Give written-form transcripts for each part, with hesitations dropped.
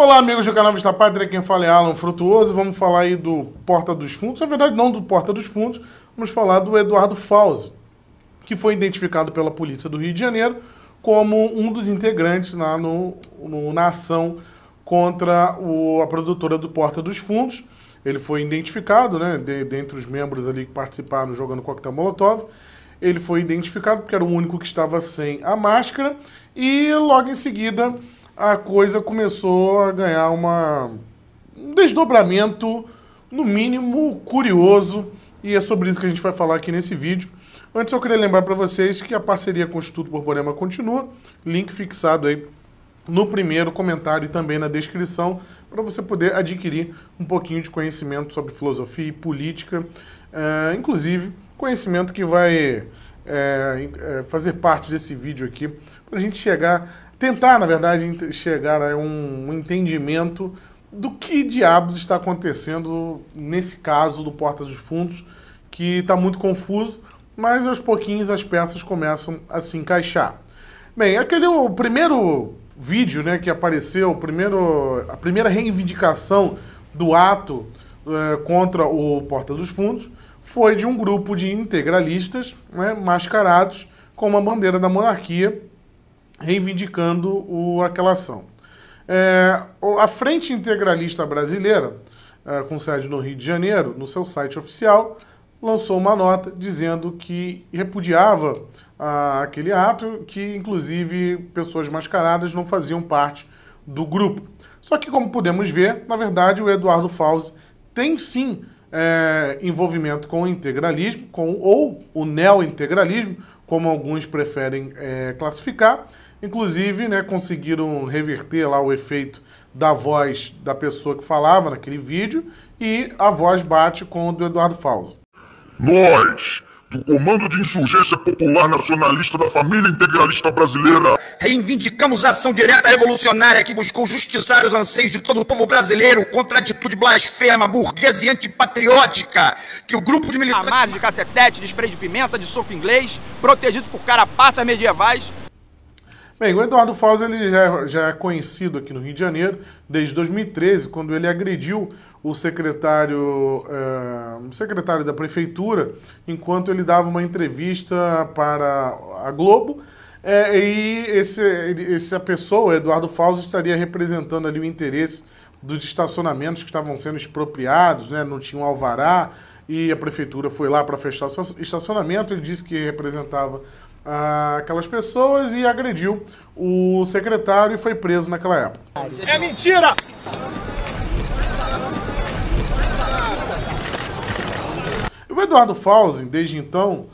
Olá, amigos do canal Vista Pátria, quem fala é Alan Frutuoso. Vamos falar aí do Porta dos Fundos, na verdade não do Porta dos Fundos, vamos falar do Eduardo Fauzi, que foi identificado pela polícia do Rio de Janeiro como um dos integrantes lá na ação contra a produtora do Porta dos Fundos. Ele foi identificado, né, dentre os membros ali que participaram jogando coquetel Molotov. Ele foi identificado porque era o único que estava sem a máscara e logo em seguida a coisa começou a ganhar um desdobramento, no mínimo, curioso, e é sobre isso que a gente vai falar aqui nesse vídeo. Antes eu queria lembrar para vocês que a parceria com o Instituto Borborema continua, link fixado aí no primeiro comentário e também na descrição, para você poder adquirir um pouquinho de conhecimento sobre filosofia e política, inclusive conhecimento que vai fazer parte desse vídeo aqui, para a gente tentar, na verdade, chegar a um entendimento do que diabos está acontecendo nesse caso do Porta dos Fundos, que está muito confuso, mas aos pouquinhos as peças começam a se encaixar. Bem, o primeiro vídeo, né, que apareceu, a primeira reivindicação do ato contra o Porta dos Fundos foi de um grupo de integralistas, né, mascarados com uma bandeira da monarquia, reivindicando aquela ação. A Frente Integralista Brasileira, com sede no Rio de Janeiro, no seu site oficial, lançou uma nota dizendo que repudiava aquele ato, que inclusive pessoas mascaradas não faziam parte do grupo. Só que, como podemos ver, na verdade o Eduardo Fauzi tem sim envolvimento com o integralismo, ou o neo-integralismo, como alguns preferem classificar. Inclusive, né, conseguiram reverter lá o efeito da voz da pessoa que falava naquele vídeo e a voz bate com o do Eduardo Fauzi. Nós, do Comando de Insurgência Popular Nacionalista da Família Integralista Brasileira, reivindicamos a ação direta revolucionária que buscou justiçar os anseios de todo o povo brasileiro contra a atitude blasfema, burguesa e antipatriótica que o grupo de militares... Armados de cacetete, de spray de pimenta, de soco inglês, protegidos por carapaças medievais. Bem, o Eduardo Fauzi ele já é conhecido aqui no Rio de Janeiro desde 2013, quando ele agrediu o secretário da prefeitura, enquanto ele dava uma entrevista para a Globo, e essa pessoa, Eduardo Fauzi, estaria representando ali o interesse dos estacionamentos que estavam sendo expropriados, né, não tinham alvará, e a prefeitura foi lá para fechar o estacionamento. Ele disse que representava aquelas pessoas e agrediu o secretário e foi preso naquela época. É mentira! O Eduardo Fauzi, desde então,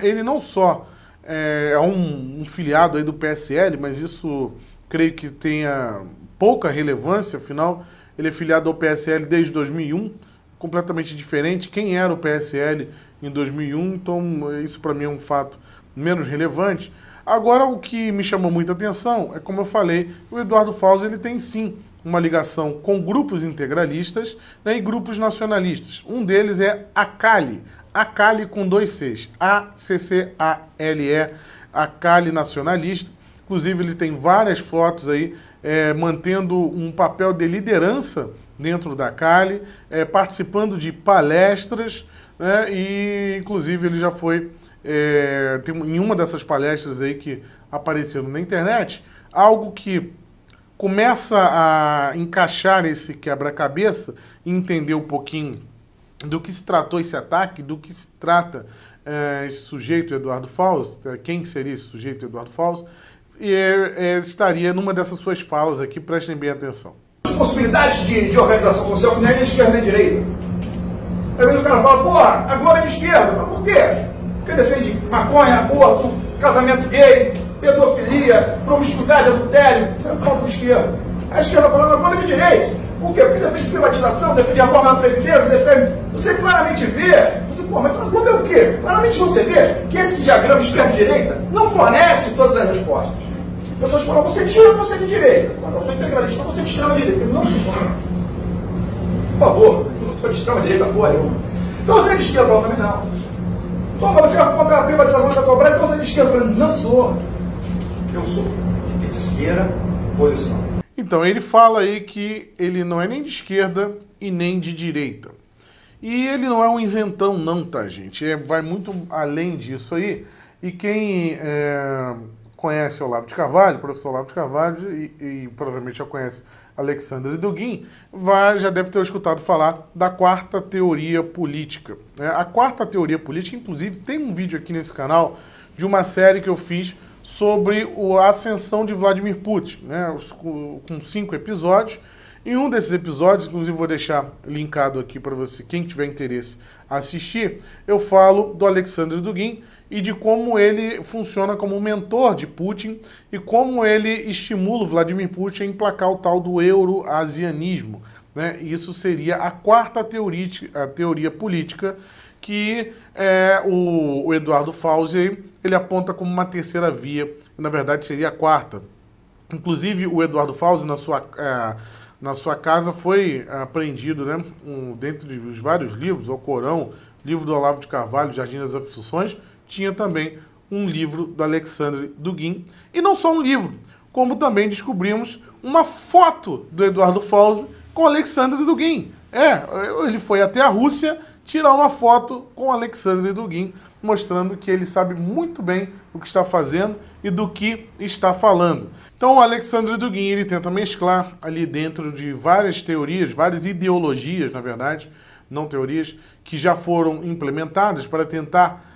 ele não só é um filiado aí do PSL, mas isso creio que tenha pouca relevância, afinal ele é filiado ao PSL desde 2001, completamente diferente. Quem era o PSL em 2001, então isso para mim é um fato menos relevante. Agora, o que me chamou muita atenção é, como eu falei, o Eduardo Fauzi ele tem sim uma ligação com grupos integralistas, né, e grupos nacionalistas. Um deles é a ACALI com 2 Cs, A-C-C-A-L-E, ACALI nacionalista. Inclusive ele tem várias fotos aí mantendo um papel de liderança dentro da ACALI, participando de palestras, né, e inclusive ele já foi em uma dessas palestras aí que apareceram na internet, algo que começa a encaixar esse quebra-cabeça e entender um pouquinho do que se tratou esse ataque, do que se trata esse sujeito Eduardo Fauzi, quem seria esse sujeito Eduardo Fauzi, e estaria numa dessas suas falas aqui, prestem bem atenção. Possibilidades de organização social que nem é de esquerda nem de direita. Às vezes o cara fala, porra, a Globo é de esquerda, mas por quê? Porque defende maconha, aborto, casamento gay, pedofilia, promiscuidade, adultério. Você não fala de esquerda. A esquerda falando agora de direito. Por quê? Porque defende privatização, defende a reforma da Previdência, defende... Você claramente vê... mas a Globo é o quê? Claramente você vê que esse diagrama esquerda e direita não fornece todas as respostas. As pessoas falam, você tira, você é de direita. Eu sou integralista, você é de extrema direita. Não se forma. Por favor, eu não sou de extrema direita, porra nenhuma. Então você é de esquerda, também não. Então, você é contra a privatização da Petrobras, então você é de esquerda. Eu falei, não sou. Eu sou de terceira posição. Então, ele fala aí que ele não é nem de esquerda e nem de direita. E ele não é um isentão não, tá, gente? Vai muito além disso aí. E quem conhece o Olavo de Carvalho, o professor Olavo de Carvalho, e provavelmente já conhece Alexandre Dugin, já deve ter escutado falar da quarta teoria política. A quarta teoria política, inclusive, tem um vídeo aqui nesse canal de uma série que eu fiz sobre a ascensão de Vladimir Putin, né, com 5 episódios. Em um desses episódios, inclusive vou deixar linkado aqui para você, quem tiver interesse assistir, eu falo do Alexandre Dugin e de como ele funciona como mentor de Putin e como ele estimula o Vladimir Putin a emplacar o tal do euroasianismo, né? Isso seria a quarta teoria política que o Eduardo Fauzi ele aponta como uma terceira via, e na verdade seria a quarta. Inclusive o Eduardo Fauzi, na sua casa foi apreendido, né, dentre os vários livros, o Corão, livro do Olavo de Carvalho, Jardim das Aflições, tinha também um livro do Alexandre Dugin. E não só um livro, como também descobrimos uma foto do Eduardo Fauzi com Alexandre Dugin. Ele foi até a Rússia tirar uma foto com Alexandre Dugin, mostrando que ele sabe muito bem o que está fazendo e do que está falando. Então o Alexandre Dugin ele tenta mesclar ali dentro de várias teorias, várias ideologias, na verdade, não teorias, que já foram implementadas para tentar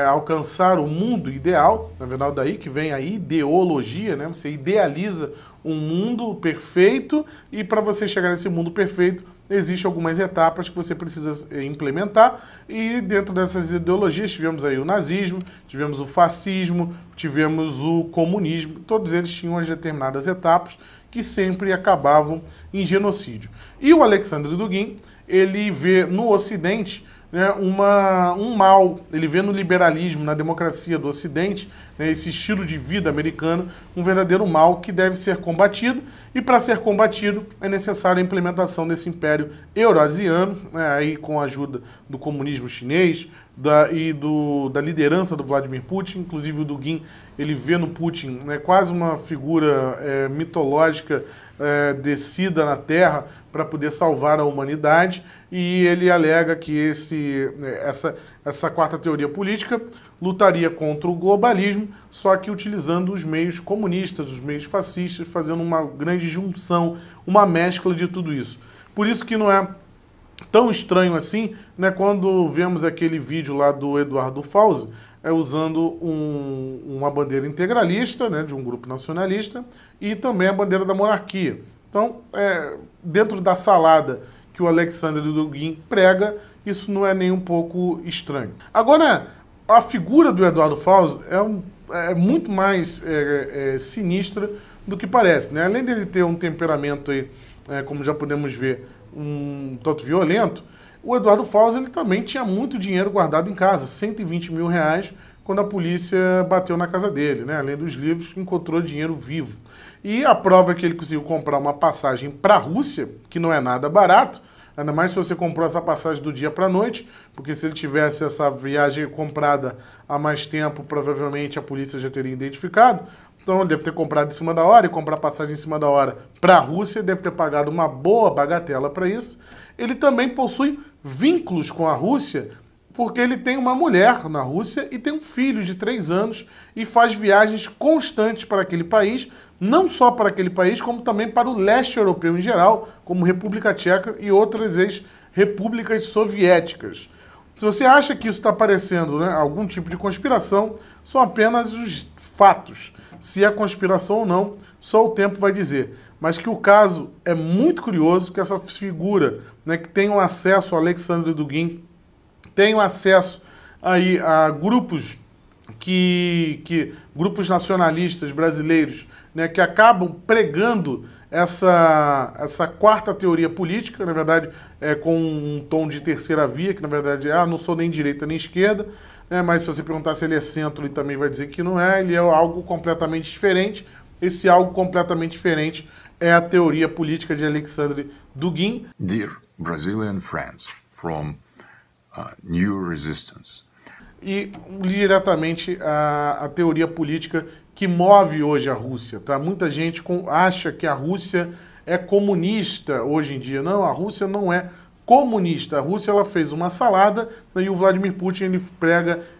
alcançar o mundo ideal. Na verdade, daí que vem a ideologia, né? Você idealiza um mundo perfeito e para você chegar nesse mundo perfeito, existem algumas etapas que você precisa implementar e dentro dessas ideologias tivemos aí o nazismo, tivemos o fascismo, tivemos o comunismo, todos eles tinham as determinadas etapas que sempre acabavam em genocídio. E o Alexandre Dugin, ele vê no Ocidente, né, um mal, ele vê no liberalismo, na democracia do Ocidente, né, esse estilo de vida americano, um verdadeiro mal que deve ser combatido, e para ser combatido é necessária a implementação desse império eurasiano, né, aí com a ajuda do comunismo chinês da liderança do Vladimir Putin. Inclusive o Dugin, ele vê no Putin, né, quase uma figura mitológica descida na Terra para poder salvar a humanidade, e ele alega que essa quarta teoria política lutaria contra o globalismo, só que utilizando os meios comunistas, os meios fascistas, fazendo uma grande junção, uma mescla de tudo isso. Por isso que não é tão estranho assim, né, quando vemos aquele vídeo lá do Eduardo Fauzi, usando uma bandeira integralista, né, de um grupo nacionalista, e também a bandeira da monarquia. Então, dentro da salada que o Alexandre Dugin prega, isso não é nem um pouco estranho. Agora, a figura do Eduardo Fauzi é muito mais sinistra do que parece, né? Além dele ter um temperamento aí, como já podemos ver, um tanto violento, o Eduardo Fauzi ele também tinha muito dinheiro guardado em casa, 120 mil reais, quando a polícia bateu na casa dele, né? Além dos livros, encontrou dinheiro vivo. E a prova é que ele conseguiu comprar uma passagem para a Rússia, que não é nada barato, ainda mais se você comprou essa passagem do dia para a noite, porque se ele tivesse essa viagem comprada há mais tempo, provavelmente a polícia já teria identificado. Então ele deve ter comprado em cima da hora, e comprar passagem em cima da hora para a Rússia, deve ter pagado uma boa bagatela para isso. Ele também possui vínculos com a Rússia, porque ele tem uma mulher na Rússia e tem um filho de 3 anos e faz viagens constantes para aquele país, não só para aquele país, como também para o leste europeu em geral, como República Tcheca e outras ex-repúblicas soviéticas. Se você acha que isso está parecendo, né, algum tipo de conspiração, são apenas os fatos. Se é conspiração ou não, só o tempo vai dizer. Mas que o caso é muito curioso, que essa figura, né, que tem um acesso ao Alexandre Dugin, tem um acesso aí a grupos grupos nacionalistas brasileiros, né, que acabam pregando essa quarta teoria política, na verdade, com um tom de terceira via, que na verdade não sou nem direita nem esquerda, né, mas se você perguntar se ele é centro, ele também vai dizer que não é, ele é algo completamente diferente. Esse algo completamente diferente é a teoria política de Alexandre Dugin. Dear Brazilian friends from New Resistance. E diretamente a teoria política que move hoje a Rússia, tá? Muita gente acha que a Rússia é comunista hoje em dia. Não, a Rússia não é comunista. A Rússia ela fez uma salada, e o Vladimir Putin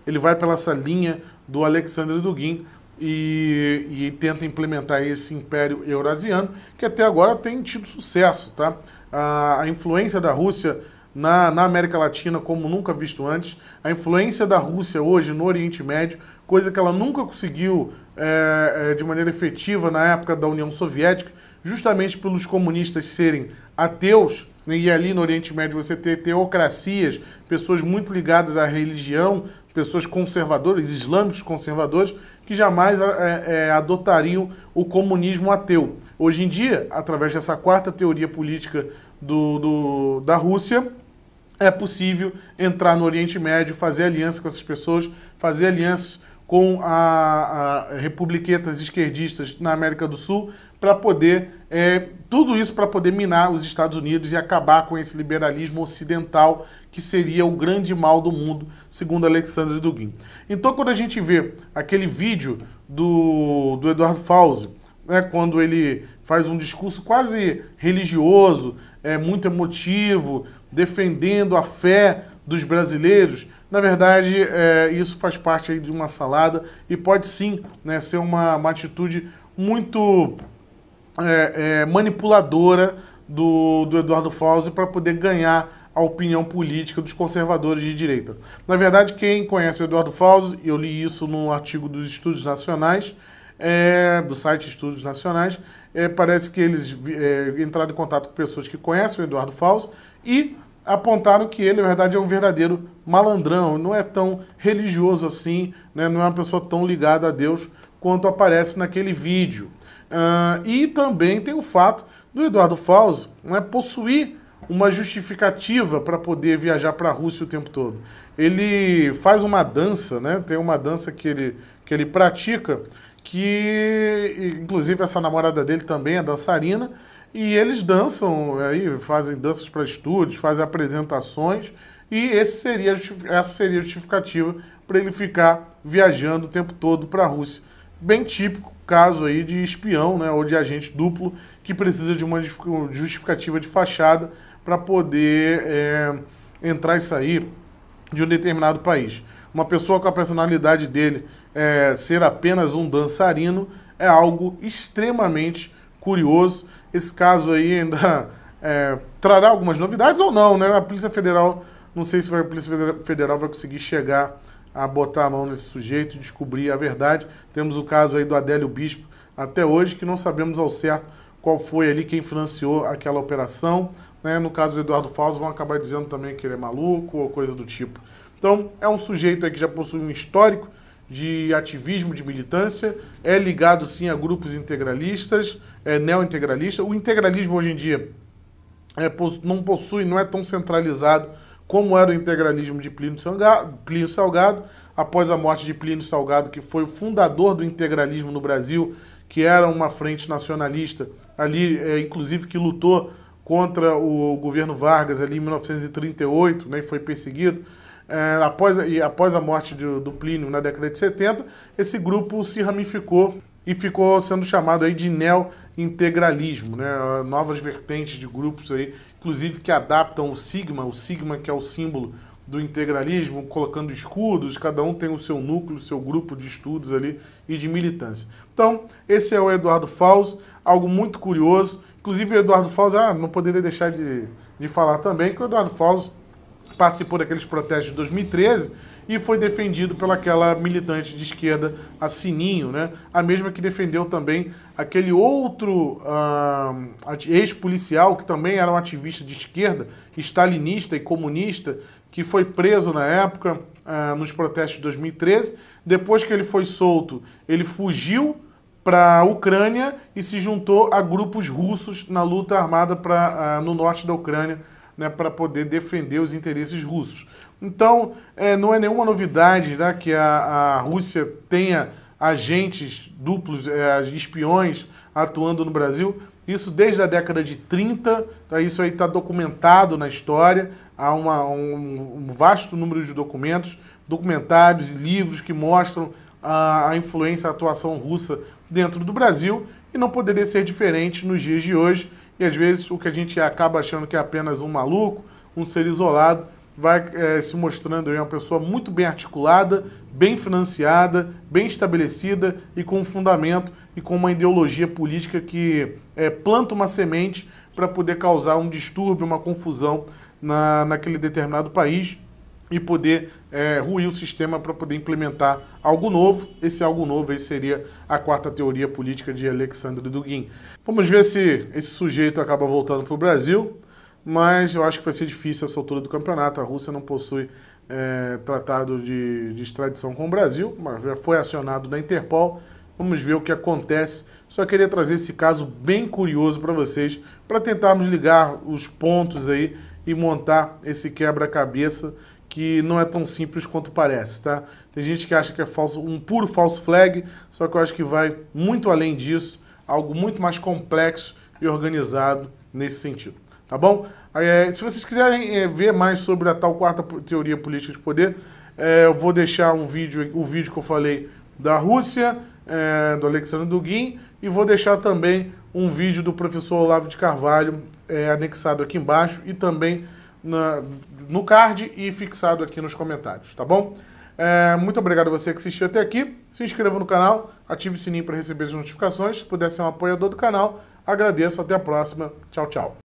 ele vai pela essa linha do Alexander Dugin e tenta implementar esse império eurasiano, que até agora tem tido sucesso, tá? A influência da Rússia na América Latina como nunca visto antes, a influência da Rússia hoje no Oriente Médio, coisa que ela nunca conseguiu de maneira efetiva na época da União Soviética, justamente pelos comunistas serem ateus, e ali no Oriente Médio você ter teocracias, pessoas muito ligadas à religião, pessoas conservadoras, islâmicos conservadores, que jamais adotariam o comunismo ateu. Hoje em dia, através dessa quarta teoria política da Rússia, é possível entrar no Oriente Médio, fazer aliança com essas pessoas, fazer alianças com republiquetas esquerdistas na América do Sul, para poder, tudo isso para poder minar os Estados Unidos e acabar com esse liberalismo ocidental, que seria o grande mal do mundo, segundo Alexander Dugin. Então, quando a gente vê aquele vídeo do Eduardo Fauzi, né, quando ele faz um discurso quase religioso, muito emotivo, defendendo a fé dos brasileiros, na verdade, isso faz parte aí de uma salada e pode sim, né, ser uma atitude muito manipuladora do Eduardo Fauzi para poder ganhar a opinião política dos conservadores de direita. Na verdade, quem conhece o Eduardo Fauzi, eu li isso no artigo dos Estudos Nacionais, do site Estudos Nacionais, parece que eles entraram em contato com pessoas que conhecem o Eduardo Fauzi e apontaram que ele, na verdade, é um verdadeiro malandrão, não é tão religioso assim, né, não é uma pessoa tão ligada a Deus quanto aparece naquele vídeo. E também tem o fato do Eduardo Fauzi, né, possuir uma justificativa para poder viajar para a Rússia o tempo todo. Ele faz uma dança, né, tem uma dança que ele pratica, que inclusive essa namorada dele também é dançarina, e eles dançam, aí fazem danças para estúdios, fazem apresentações, e essa seria a justificativa para ele ficar viajando o tempo todo para a Rússia. Bem típico caso aí de espião, né, ou de agente duplo que precisa de uma justificativa de fachada para poder entrar e sair de um determinado país. Uma pessoa com a personalidade dele ser apenas um dançarino é algo extremamente curioso. Esse caso aí ainda trará algumas novidades ou não, né? A Polícia Federal, não sei se a Polícia Federal vai conseguir chegar a botar a mão nesse sujeito e descobrir a verdade. Temos o caso aí do Adélio Bispo até hoje, que não sabemos ao certo qual foi ali quem financiou aquela operação, né? No caso do Eduardo Fauzi, vão acabar dizendo também que ele é maluco ou coisa do tipo. Então, é um sujeito aí que já possui um histórico de ativismo, de militância, é ligado sim a grupos integralistas, neo-integralista. O integralismo hoje em dia não é tão centralizado como era o integralismo de Plínio Salgado. Após a morte de Plínio Salgado, que foi o fundador do integralismo no Brasil, que era uma frente nacionalista, ali, inclusive, que lutou contra o governo Vargas ali em 1938, né, e foi perseguido. Após a morte do Plínio na década de 70, esse grupo se ramificou e ficou sendo chamado aí de neo-integralismo, né? Novas vertentes de grupos aí, inclusive que adaptam o sigma que é o símbolo do integralismo, colocando escudos, cada um tem o seu núcleo, o seu grupo de estudos ali e de militância. Então, esse é o Eduardo Fauzi, algo muito curioso. Inclusive o Eduardo Fauzi, não poderia deixar de falar também que o Eduardo Fauzi participou daqueles protestos de 2013 e foi defendido pelaquela militante de esquerda, a Sininho, né? A mesma que defendeu também aquele outro ex-policial, que também era um ativista de esquerda, stalinista e comunista, que foi preso na época, nos protestos de 2013. Depois que ele foi solto, ele fugiu para a Ucrânia e se juntou a grupos russos na luta armada no norte da Ucrânia, né, para poder defender os interesses russos. Então, não é nenhuma novidade, né, que a Rússia tenha agentes duplos, espiões atuando no Brasil. Isso desde a década de 30, tá? Isso aí está documentado na história. Há um vasto número de documentários e livros que mostram a influência, a atuação russa dentro do Brasil, e não poderia ser diferente nos dias de hoje. E às vezes o que a gente acaba achando que é apenas um maluco, um ser isolado, vai se mostrando aí uma pessoa muito bem articulada, bem financiada, bem estabelecida e com um fundamento e com uma ideologia política que planta uma semente para poder causar um distúrbio, uma confusão naquele determinado país e poder ruir o sistema para poder implementar algo novo. Esse algo novo aí seria a quarta teoria política de Alexandre Dugin. Vamos ver se esse sujeito acaba voltando para o Brasil, mas eu acho que vai ser difícil essa altura do campeonato. A Rússia não possui tratado de extradição com o Brasil, mas já foi acionado na Interpol. Vamos ver o que acontece. Só queria trazer esse caso bem curioso para vocês, para tentarmos ligar os pontos aí e montar esse quebra-cabeça que não é tão simples quanto parece, tá? Tem gente que acha que é falso, um puro false flag, só que eu acho que vai muito além disso, algo muito mais complexo e organizado nesse sentido, tá bom? Se vocês quiserem ver mais sobre a tal quarta teoria política de poder, eu vou deixar o vídeo que eu falei da Rússia, do Alexandre Dugin, e vou deixar também um vídeo do professor Olavo de Carvalho anexado aqui embaixo e também no card e fixado aqui nos comentários, tá bom? Muito obrigado a você que assistiu até aqui. Se inscreva no canal, ative o sininho para receber as notificações. Se puder ser um apoiador do canal, agradeço. Até a próxima. Tchau, tchau.